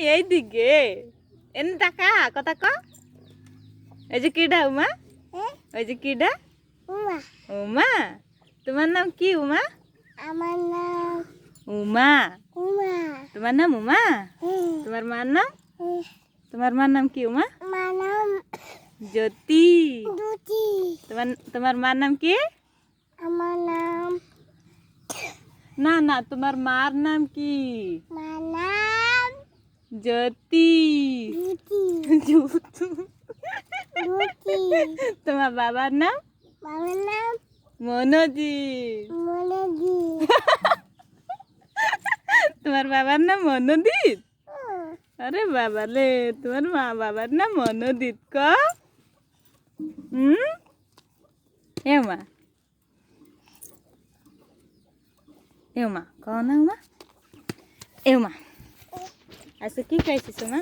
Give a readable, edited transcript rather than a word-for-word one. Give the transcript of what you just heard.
এইদিকে এনে টাকা কথা ক এই যে কিডা উমা ওই যে কিডা উমা উমা তোমার নাম কি উমা আমার নাম উমা উমা তোমার নাম উমা তোমার মার নাম তোমার মার নাম কি উমা আমার নাম জ্যোতি দুটি তোমার মার নাম কি আমার নাম না না তোমার মার নাম কি আমার নাম জ্যোতি দুটি জ্যোতি দুটি তোমার বাবার নাম বাবার নাম মনোজিৎ মনেদি তোমার বাবার নাম মনোজিৎ আরে বাবা লে তোমার মা বাবার নাম মনোজিৎ ক এমা এমা কও না উমা এমা আচ্ছা কি খাইছিস মা